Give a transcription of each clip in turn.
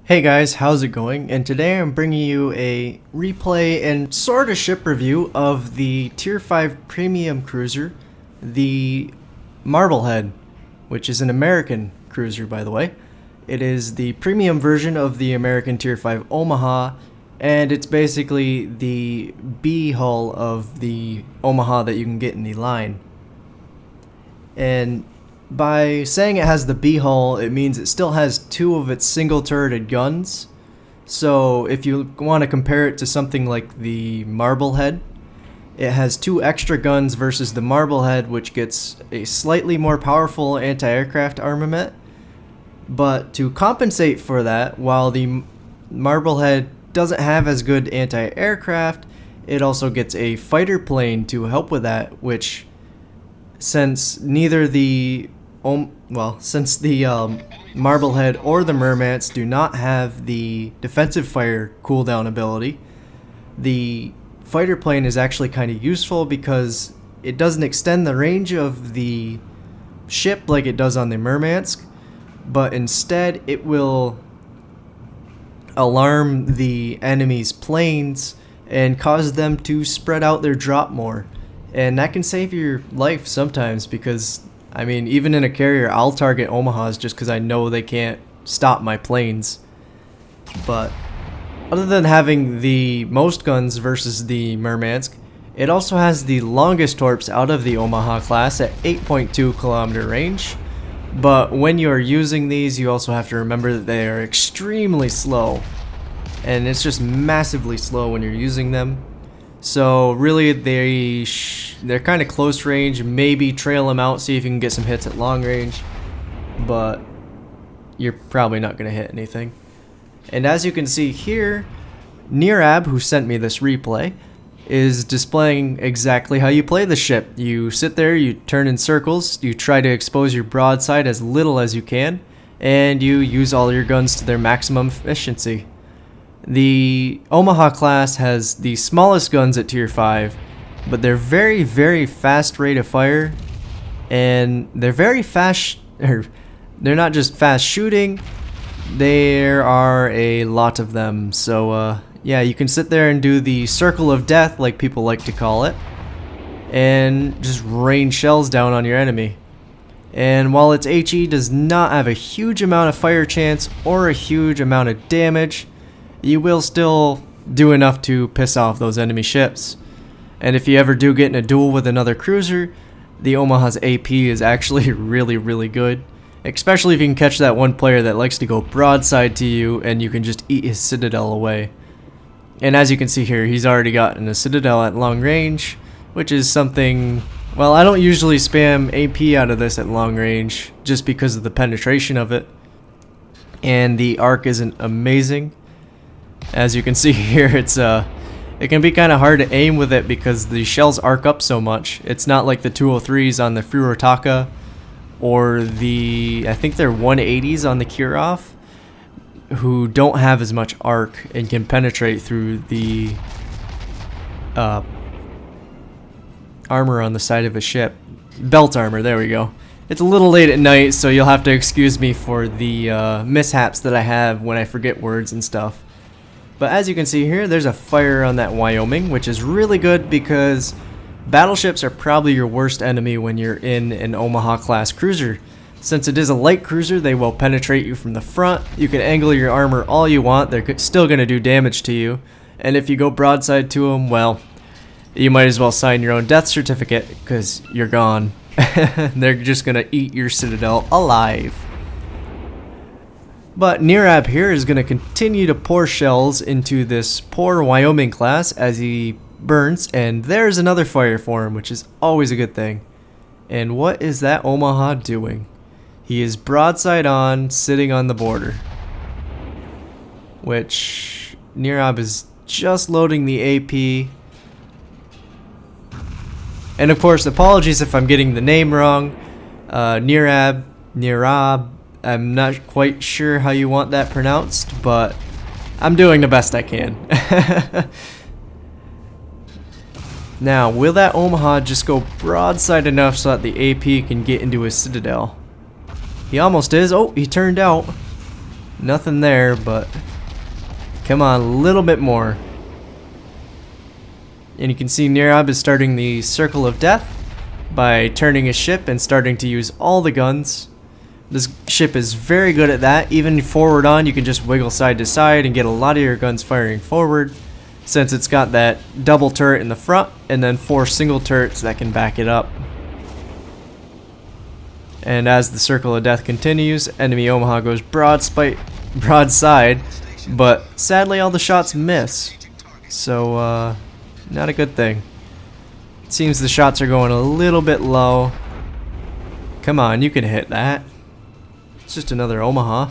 Hey guys, how's it going? And today I'm bringing you a replay and sort of ship review of the Tier 5 Premium Cruiser, the Marblehead, which is an American cruiser by the way. It is the premium version of the American Tier 5 Omaha, and it's basically the B hull of the Omaha that you can get in the line. And by saying it has the B hull, it means it still has two of its single turreted guns. So if you want to compare it to something like the Marblehead, it has two extra guns versus the Marblehead, which gets a slightly more powerful anti-aircraft armament. But to compensate for that, while the Marblehead doesn't have as good anti-aircraft, it also gets a fighter plane to help with that, which since neither the Marblehead or the Murmansk do not have the defensive fire cooldown ability, the fighter plane is actually kind of useful because it doesn't extend the range of the ship like it does on the Murmansk, but instead it will alarm the enemy's planes and cause them to spread out their drop more. And that can save your life sometimes because, I mean, even in a carrier, I'll target Omahas just because I know they can't stop my planes. But other than having the most guns versus the Murmansk, it also has the longest torps out of the Omaha class at 8.2 kilometer range. But when you are using these, you also have to remember that they are extremely slow. And it's just massively slow when you're using them. So really they're kind of close range, maybe trail them out, see if you can get some hits at long range, but you're probably not going to hit anything. And as you can see here, Nirab, who sent me this replay, is displaying exactly how you play the ship. You sit there, you turn in circles, you try to expose your broadside as little as you can, and you use all your guns to their maximum efficiency. The Omaha class has the smallest guns at Tier 5, but they're very, very fast rate of fire, and they're very fast, they're not just fast shooting, there are a lot of them. So yeah, you can sit there and do the circle of death, like people like to call it, and just rain shells down on your enemy. And while its HE does not have a huge amount of fire chance or a huge amount of damage, you will still do enough to piss off those enemy ships. And if you ever do get in a duel with another cruiser, the Omaha's AP is actually really good. Especially if you can catch that one player that likes to go broadside to you and you can just eat his citadel away. And as you can see here, he's already gotten a citadel at long range, which is something, well, I don't usually spam AP out of this at long range just because of the penetration of it. And the arc isn't amazing. As you can see here, it can be kind of hard to aim with it because the shells arc up so much. It's not like the 203s on the Furutaka or the, I think they're 180s on the Kirov, who don't have as much arc and can penetrate through the armor on the side of a ship. Belt armor, there we go. It's a little late at night, so you'll have to excuse me for the mishaps that I have when I forget words and stuff. But as you can see here, there's a fire on that Wyoming, which is really good because battleships are probably your worst enemy when you're in an Omaha class cruiser. Since it is a light cruiser, they will penetrate you from the front. You can angle your armor all you want, they're still going to do damage to you. And if you go broadside to them, well, you might as well sign your own death certificate because you're gone. They're just going to eat your citadel alive. But Nirab here is going to continue to pour shells into this poor Wyoming class as he burns, and there's another fire for him, which is always a good thing. And what is that Omaha doing? He is broadside on, sitting on the border. Which Nirab is just loading the AP. And of course, apologies if I'm getting the name wrong. Nirab, I'm not quite sure how you want that pronounced, but I'm doing the best I can. Now, will that Omaha just go broadside enough so that the AP can get into his citadel? He almost is. Oh, he turned out. Nothing there, but come on, a little bit more. And you can see Nirab is starting the circle of death by turning his ship and starting to use all the guns. This ship is very good at that. Even forward on, you can just wiggle side to side and get a lot of your guns firing forward, since it's got that double turret in the front and then 4 single turrets that can back it up. And as the circle of death continues, enemy Omaha goes broadside, but sadly all the shots miss. So, not a good thing. It seems the shots are going a little bit low. Come on, you can hit that. It's just another Omaha.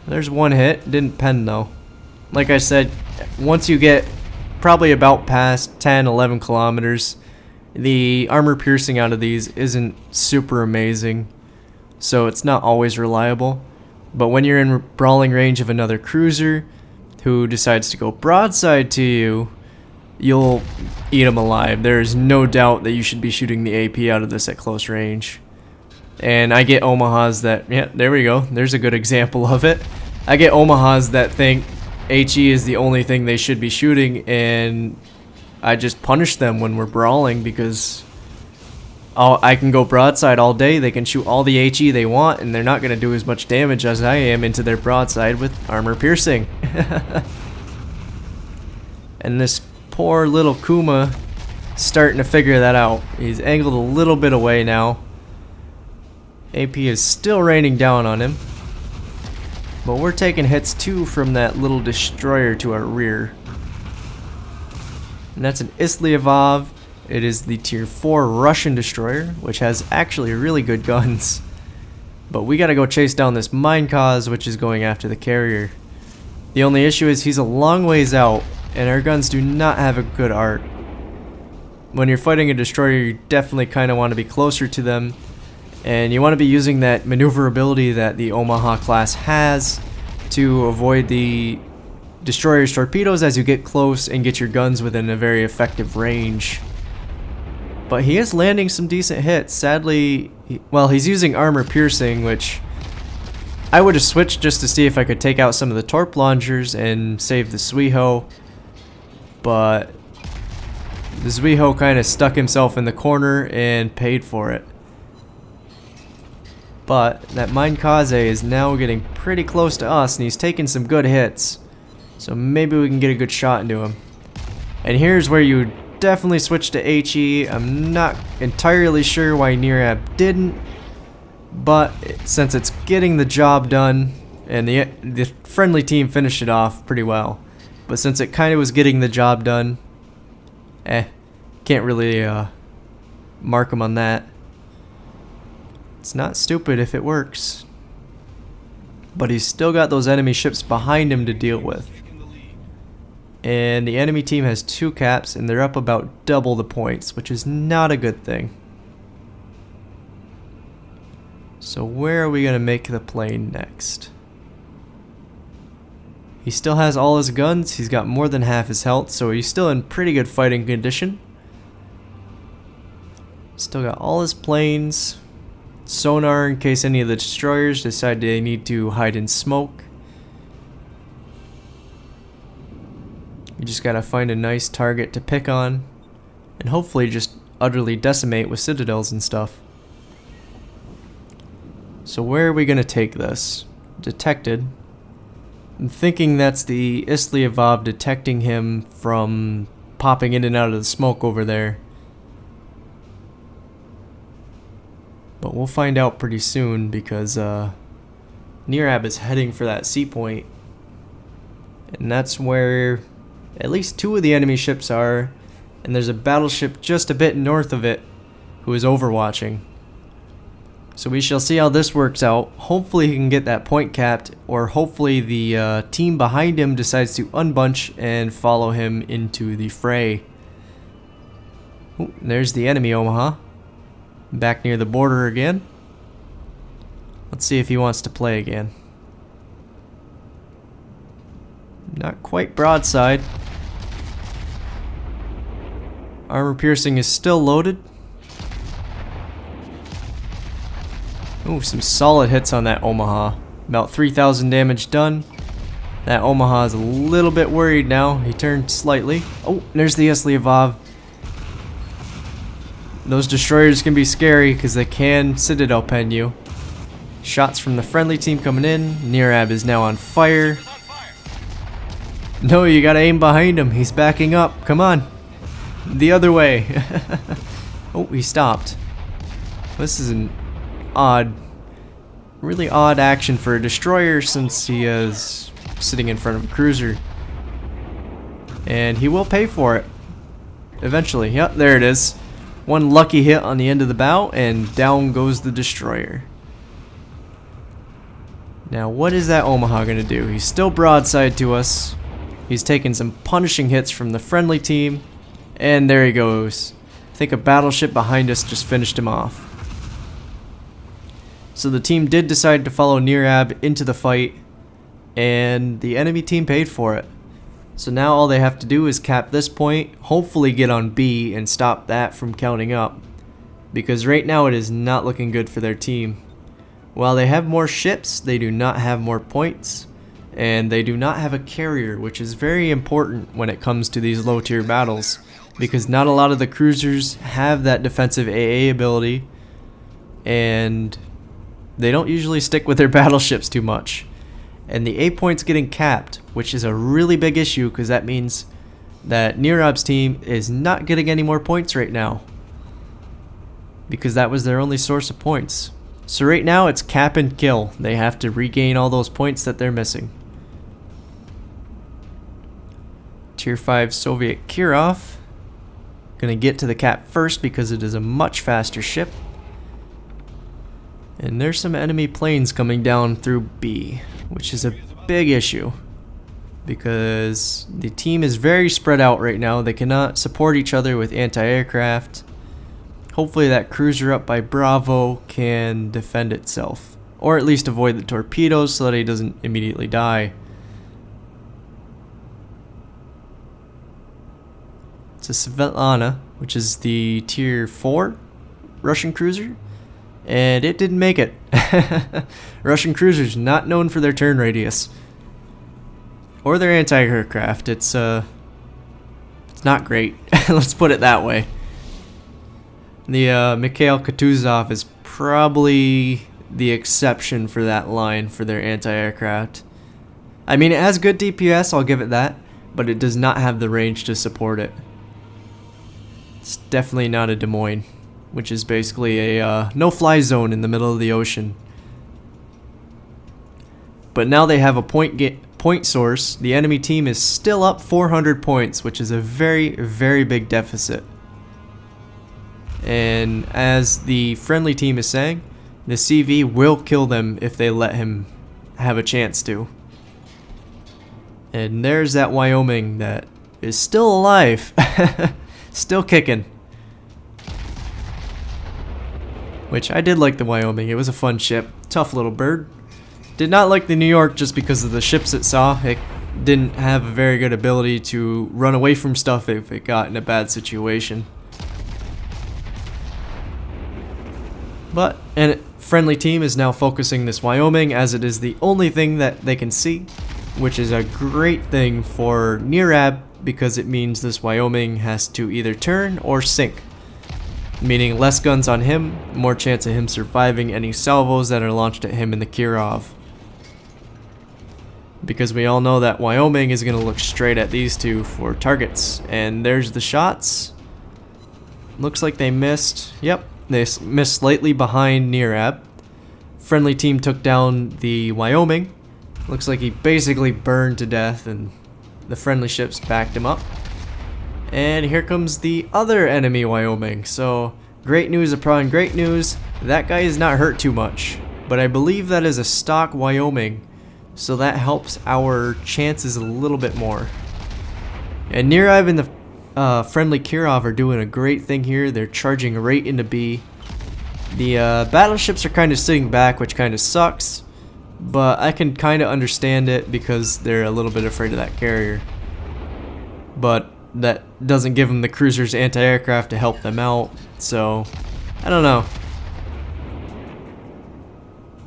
There's one hit, didn't pen though. Like I said, once you get probably about past 10-11 kilometers, the armor piercing out of these isn't super amazing, so it's not always reliable. But when you're in brawling range of another cruiser who decides to go broadside to you, you'll eat them alive. There's no doubt that you should be shooting the AP out of this at close range. And I get Omahas that, yeah, there we go. There's a good example of it. I get Omahas that think HE is the only thing they should be shooting, and I just punish them when we're brawling because I can go broadside all day. They can shoot all the HE they want, and they're not going to do as much damage as I am into their broadside with armor piercing. And this poor little Kuma starting to figure that out. He's angled a little bit away now. AP is still raining down on him, but we're taking hits too from that little destroyer to our rear. And that's an Islyevov. It is the tier 4 Russian destroyer, which has actually really good guns. But we gotta go chase down this mine cause, which is going after the carrier. The only issue is he's a long ways out, and our guns do not have a good arc. When you're fighting a destroyer, you definitely kind of want to be closer to them, and you want to be using that maneuverability that the Omaha class has to avoid the destroyer's torpedoes as you get close and get your guns within a very effective range. But he is landing some decent hits. Sadly, well, he's using armor piercing, which I would have switched just to see if I could take out some of the torp launchers and save the Suiho. But the Suiho kind of stuck himself in the corner and paid for it. But that Mine Kaze is now getting pretty close to us, and he's taking some good hits. So maybe we can get a good shot into him. And here's where you definitely switch to HE. I'm not entirely sure why Nirab didn't, but since it's getting the job done, and the friendly team finished it off pretty well. But since it kind of was getting the job done, can't really mark him on that. It's not stupid if it works. But he's still got those enemy ships behind him to deal with. And the enemy team has 2 caps, and they're up about double the points, which is not a good thing. So where are we going to make the plane next? He still has all his guns. He's got more than half his health, so he's still in pretty good fighting condition. Still got all his planes. Sonar in case any of the destroyers decide they need to hide in smoke. You just gotta find a nice target to pick on, and hopefully just utterly decimate with citadels and stuff. So where are we gonna take this? Detected. I'm thinking that's the Islyevov detecting him from popping in and out of the smoke over there. But we'll find out pretty soon because Nirab is heading for that sea point. And that's where at least 2 of the enemy ships are. And there's a battleship just a bit north of it who is overwatching. So we shall see how this works out. Hopefully he can get that point capped, or hopefully the team behind him decides to unbunch and follow him into the fray. Ooh, there's the enemy Omaha. Back near the border again. Let's see if he wants to play again. Not quite broadside. Armor piercing is still loaded. Ooh, some solid hits on that Omaha. About 3,000 damage done. That Omaha is a little bit worried now. He turned slightly. Oh, there's the Eslyavov. Those destroyers can be scary because they can Citadel pen you. Shots from the friendly team coming in. Nirab is now on fire. No, you gotta aim behind him. He's backing up. Come on. The other way. Oh, he stopped. This is an really odd action for a destroyer since he is sitting in front of a cruiser. And he will pay for it. Eventually. Yep, there it is. One lucky hit on the end of the bow and down goes the destroyer. Now what is that Omaha gonna do? He's still broadside to us. He's taking some punishing hits from the friendly team. And there he goes. I think a battleship behind us just finished him off. So the team did decide to follow Nirab into the fight. And the enemy team paid for it. So now all they have to do is cap this point, hopefully get on B and stop that from counting up. Because right now it is not looking good for their team. While they have more ships, they do not have more points. And they do not have a carrier, which is very important when it comes to these low tier battles. Because not a lot of the cruisers have that defensive AA ability. And they don't usually stick with their battleships too much. And the A point's getting capped, which is a really big issue because that means that Nirab's team is not getting any more points right now. Because that was their only source of points. So right now it's cap and kill. They have to regain all those points that they're missing. Tier 5 Soviet Kirov. Gonna get to the cap first because it is a much faster ship. And there's some enemy planes coming down through B, which is a big issue. Because the team is very spread out right now. They cannot support each other with anti-aircraft. Hopefully that cruiser up by Bravo can defend itself. Or at least avoid the torpedoes so that he doesn't immediately die. It's a Svetlana, which is the tier 4 Russian cruiser. And it didn't make it. Russian cruisers not known for their turn radius. Or their anti-aircraft. It's not great. Let's put it that way. The Mikhail Kutuzov is probably the exception for that line for their anti-aircraft. I mean, it has good DPS, I'll give it that, but it does not have the range to support it. It's definitely not a Des Moines, which is basically a no-fly zone in the middle of the ocean. But now they have a point source. The enemy team is still up 400 points, which is a very, very big deficit. And as the friendly team is saying, the CV will kill them if they let him have a chance to. And there's that Wyoming that is still alive. Still kicking. Which I did like the Wyoming. It was a fun ship. Tough little bird. Did not like the New York just because of the ships it saw. It didn't have a very good ability to run away from stuff if it got in a bad situation. But a friendly team is now focusing this Wyoming as it is the only thing that they can see, which is a great thing for Nirab because it means this Wyoming has to either turn or sink. Meaning less guns on him, more chance of him surviving any salvos that are launched at him in the Kirov. Because we all know that Wyoming is going to look straight at these two for targets. And there's the shots. Looks like they missed. Yep, they missed slightly behind Nirab. Friendly team took down the Wyoming. Looks like he basically burned to death and the friendly ships backed him up. And here comes the other enemy Wyoming. So great news upon great news. That guy is not hurt too much. But I believe that is a stock Wyoming. So that helps our chances a little bit more. And Nirab and the friendly Kirov are doing a great thing here. They're charging right into B. The battleships are kind of sitting back, which kind of sucks. But I can kind of understand it because they're a little bit afraid of that carrier. But that doesn't give them the cruiser's anti-aircraft to help them out. So, I don't know.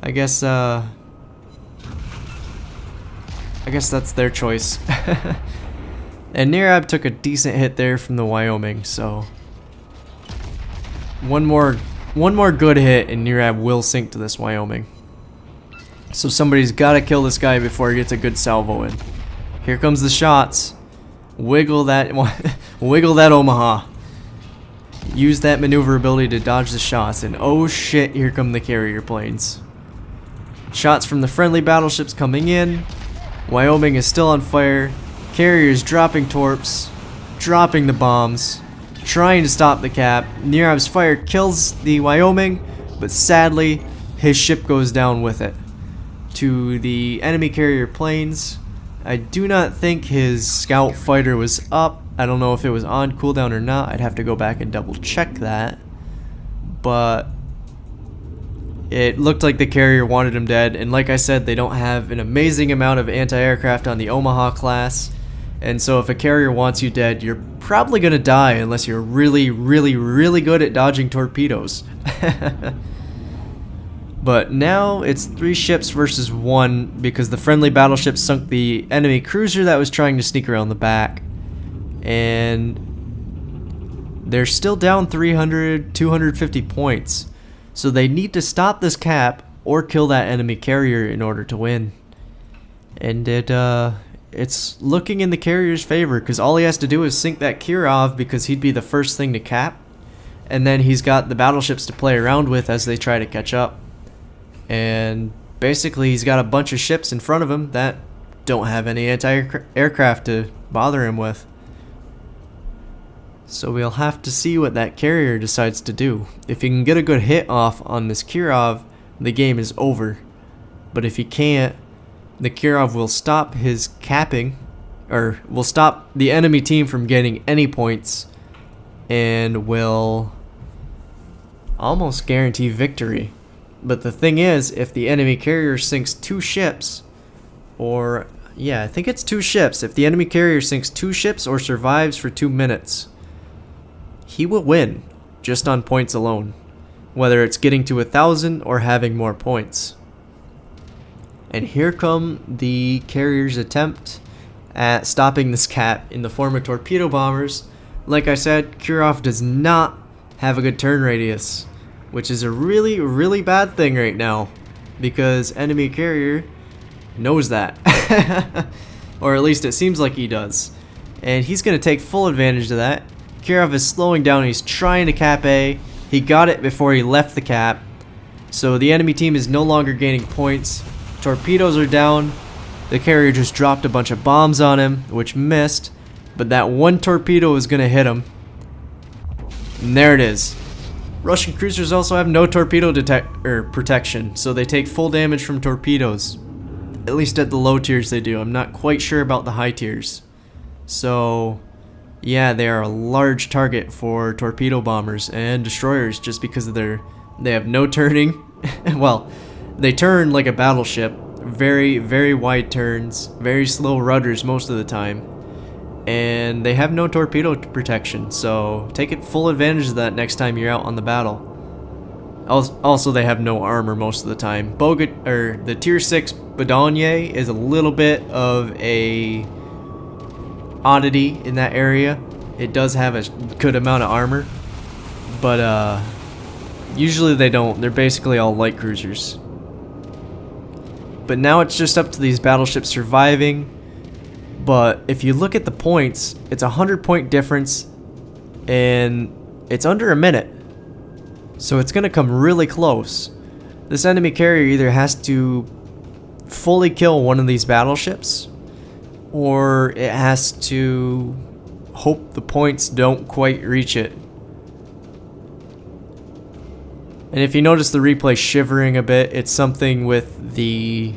I guess I guess that's their choice. And Nirab took a decent hit there from the Wyoming, so one more good hit and Nirab will sink to this Wyoming. So somebody's got to kill this guy before he gets a good salvo in. Here comes the shots. Wiggle that wiggle that Omaha. Use that maneuverability to dodge the shots, and oh shit, here come the carrier planes. Shots from the friendly battleships coming in. Wyoming is still on fire. Carriers dropping torps, dropping the bombs, trying to stop the cap. Nirab's fire kills the Wyoming, but sadly, his ship goes down with it. To the enemy carrier planes, I do not think his scout fighter was up. I don't know if it was on cooldown or not. I'd have to go back and double check that. But it looked like the carrier wanted him dead. And like I said, they don't have an amazing amount of anti-aircraft on the Omaha class. And so if a carrier wants you dead, you're probably going to die unless you're really, really, really good at dodging torpedoes. But now it's 3 ships versus 1 because the friendly battleship sunk the enemy cruiser that was trying to sneak around the back. And they're still down 300, 250 points. So they need to stop this cap or kill that enemy carrier in order to win. And it's looking in the carrier's favor because all he has to do is sink that Kirov because he'd be the first thing to cap. And then he's got the battleships to play around with as they try to catch up. And basically he's got a bunch of ships in front of him that don't have any anti-aircraft to bother him with. So we'll have to see what that carrier decides to do. If he can get a good hit off on this Kirov, the game is over. But if he can't, the Kirov will stop his capping, or will stop the enemy team from getting any points, and will almost guarantee victory. But the thing is, if the enemy carrier sinks 2 ships, or yeah, I think it's 2 ships. If the enemy carrier sinks 2 ships or survives for 2 minutes, he will win just on points alone, whether it's getting to 1,000 or having more points. And here come the carrier's attempt at stopping this cap in the form of torpedo bombers. Like I said, Kirov does not have a good turn radius, which is a really, really bad thing right now because enemy carrier knows that. Or at least it seems like he does. And he's going to take full advantage of that. Kirov is slowing down. He's trying to cap A. He got it before he left the cap. So the enemy team is no longer gaining points. Torpedoes are down. The carrier just dropped a bunch of bombs on him, which missed. But that one torpedo is going to hit him. And there it is. Russian cruisers also have no torpedo protection, so they take full damage from torpedoes. At least at the low tiers they do. I'm not quite sure about the high tiers. So yeah, they are a large target for torpedo bombers and destroyers just because of they have no turning. Well, they turn like a battleship. Very, very wide turns, very slow rudders most of the time. And they have no torpedo protection, so take it full advantage of that next time you're out on the battle. Also, they have no armor most of the time. The tier 6 Badonye is a little bit of a oddity in that area. It does have a good amount of armor, but usually they don't. They're basically all light cruisers. But now it's just up to these battleships surviving. But if you look at the points, it's a 100-point difference, and it's under a minute. So it's going to come really close. This enemy carrier either has to fully kill one of these battleships, or it has to hope the points don't quite reach it. And if you notice the replay shivering a bit, it's something with the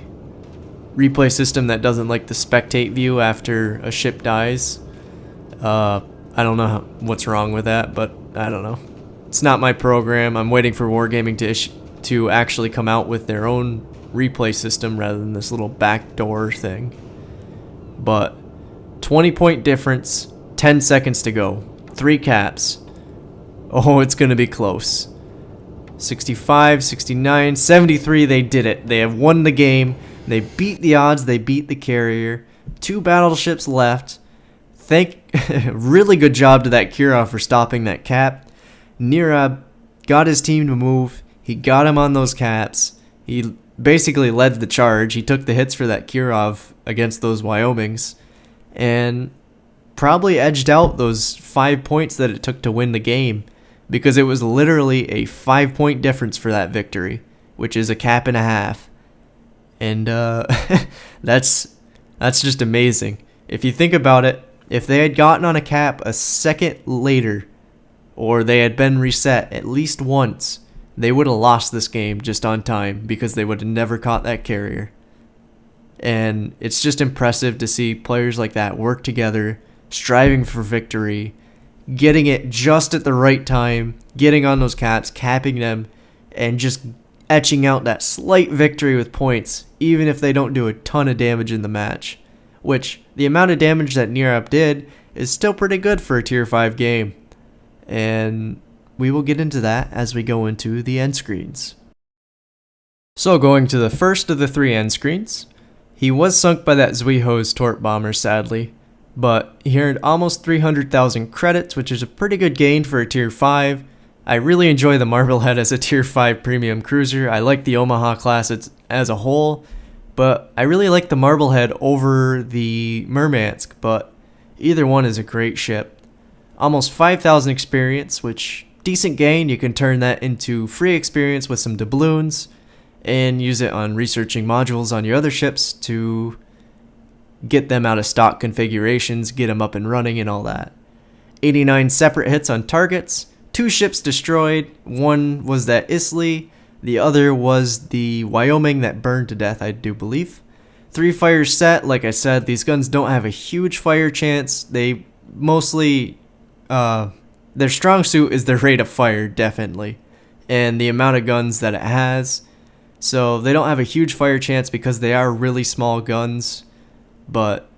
replay system that doesn't like the spectate view after a ship dies. I don't know what's wrong with that, but I don't know. It's not my program. I'm waiting for Wargaming to actually come out with their own replay system rather than this little backdoor thing. But 20-point difference, 10 seconds to go, 3 caps. Oh, it's gonna be close. 65, 69, 73, they did it. They have won the game. They beat the odds, they beat the carrier. 2 battleships left. Really good job to that Kirov for stopping that cap. Nirab got his team to move. He got him on those caps. He basically led the charge. He took the hits for that Kirov against those Wyomings and probably edged out those 5 points that it took to win the game, because it was literally a 5-point difference for that victory, which is a cap and a half. And that's just amazing. If you think about it, if they had gotten on a cap a second later, or they had been reset at least once, they would have lost this game just on time, because they would have never caught that carrier. And it's just impressive to see players like that work together, striving for victory, getting it just at the right time, getting on those caps, capping them, and just etching out that slight victory with points, even if they don't do a ton of damage in the match. Which, the amount of damage that Nirab did is still pretty good for a tier 5 game. And we will get into that as we go into the end screens. So going to the first of the 3 end screens, he was sunk by that Zwiho's torp bomber, sadly, but he earned almost 300,000 credits, which is a pretty good gain for a tier 5. I really enjoy the Marblehead as a tier 5 premium cruiser. I like the Omaha class as a whole, but I really like the Marblehead over the Murmansk, but either one is a great ship. Almost 5,000 experience, which decent gain. You can turn that into free experience with some doubloons and use it on researching modules on your other ships to get them out of stock configurations, get them up and running and all that. 89 separate hits on targets, 2 ships destroyed. One was that Islay, the other was the Wyoming that burned to death, I do believe. 3 fires set. Like I said, these guns don't have a huge fire chance. They mostly, their strong suit is their rate of fire, definitely, and the amount of guns that it has. So they don't have a huge fire chance because they are really small guns, but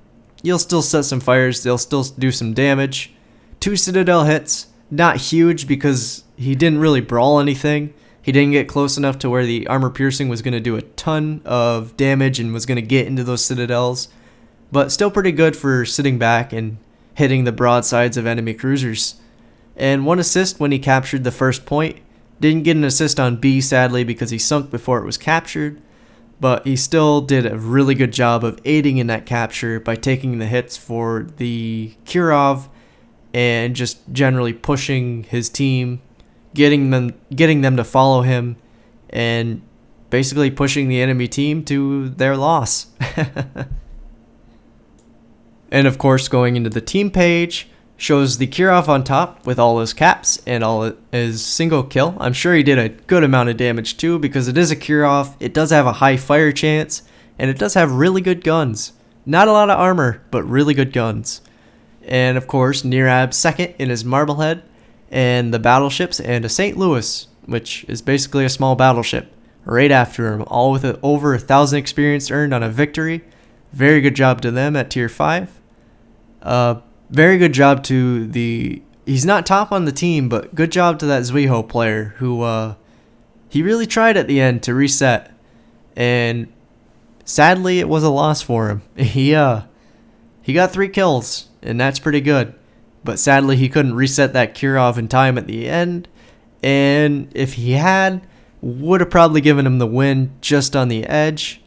you'll still set some fires, they'll still do some damage. 2 Citadel hits, not huge because he didn't really brawl anything. He didn't get close enough to where the armor piercing was going to do a ton of damage and was going to get into those citadels, but still pretty good for sitting back and hitting the broadsides of enemy cruisers. And 1 assist when he captured the first point. Didn't get an assist on B, sadly, because he sunk before it was captured, but he still did a really good job of aiding in that capture by taking the hits for the Kirov and just generally pushing his team, getting them to follow him, and basically pushing the enemy team to their loss. And of course, going into the team page, shows the Kirov on top with all his caps and all his single kill. I'm sure he did a good amount of damage too, because it is a Kirov, it does have a high fire chance, and it does have really good guns. Not a lot of armor, but really good guns. And of course, Nirab second in his Marblehead, and the battleships, and a St. Louis, which is basically a small battleship, right after him, all with over 1,000 experience earned on a victory. Very good job to them at tier 5. Very good job to he's not top on the team, but good job to that Zwiho player who, he really tried at the end to reset, and sadly it was a loss for him. He got 3 kills, and that's pretty good, but sadly he couldn't reset that Kirov in time at the end, and if he had, would have probably given him the win just on the edge.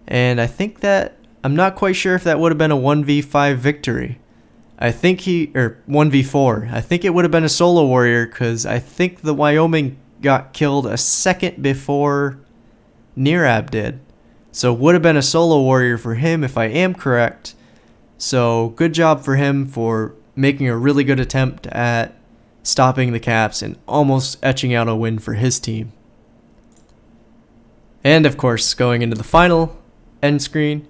And I think that, I'm not quite sure if that would have been a 1v5 victory. I think 1v4. I think it would have been a solo warrior, because I think the Wyoming got killed a second before Nirab did. So would have been a solo warrior for him if I am correct. So good job for him for making a really good attempt at stopping the caps and almost etching out a win for his team. And of course, going into the final end screen,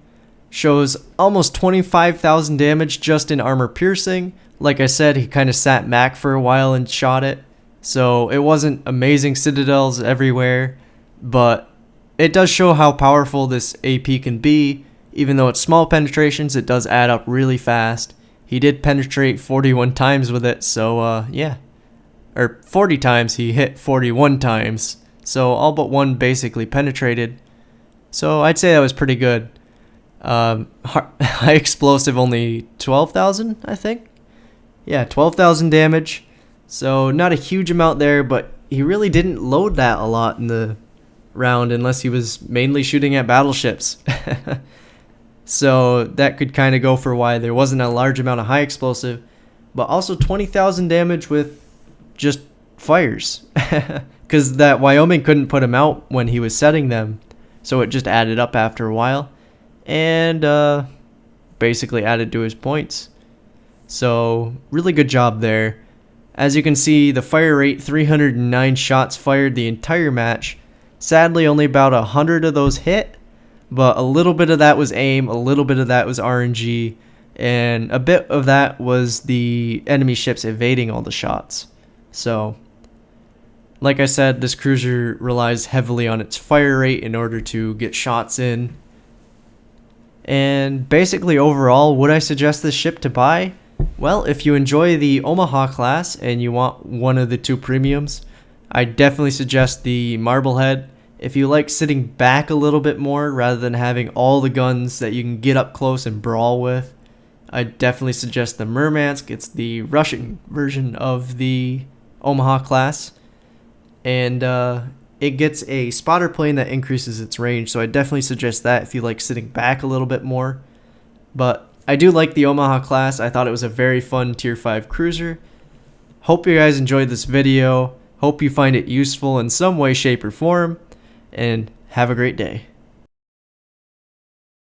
shows almost 25,000 damage just in armor piercing. Like I said, he kind of sat back for a while and shot it, so it wasn't amazing citadels everywhere, but it does show how powerful this AP can be. Even though it's small penetrations, it does add up really fast. He did penetrate 41 times with it, so yeah. Or 40 times, he hit 41 times, so all but 1 basically penetrated. So I'd say that was pretty good. High explosive only 12,000, I think. Yeah, 12,000 damage. So not a huge amount there, but he really didn't load that a lot in the round unless he was mainly shooting at battleships. So that could kind of go for why there wasn't a large amount of high explosive, but also 20,000 damage with just fires. Because that Wyoming couldn't put him out when he was setting them, so it just added up after a while, and basically added to his points. So really good job there. As you can see, the fire rate, 309 shots fired the entire match. Sadly, only about 100 of those hit, but a little bit of that was aim, a little bit of that was RNG, and a bit of that was the enemy ships evading all the shots. So, like I said, this cruiser relies heavily on its fire rate in order to get shots in. And basically overall, would I suggest this ship to buy? Well, if you enjoy the Omaha class and you want one of the two premiums, I definitely suggest the Marblehead. If you like sitting back a little bit more rather than having all the guns that you can get up close and brawl with, I definitely suggest the Murmansk. It's the Russian version of the Omaha class, and it gets a spotter plane that increases its range, so I definitely suggest that if you like sitting back a little bit more. But I do like the Omaha class. I thought it was a very fun Tier 5 cruiser. Hope you guys enjoyed this video. Hope you find it useful in some way, shape, or form. And have a great day.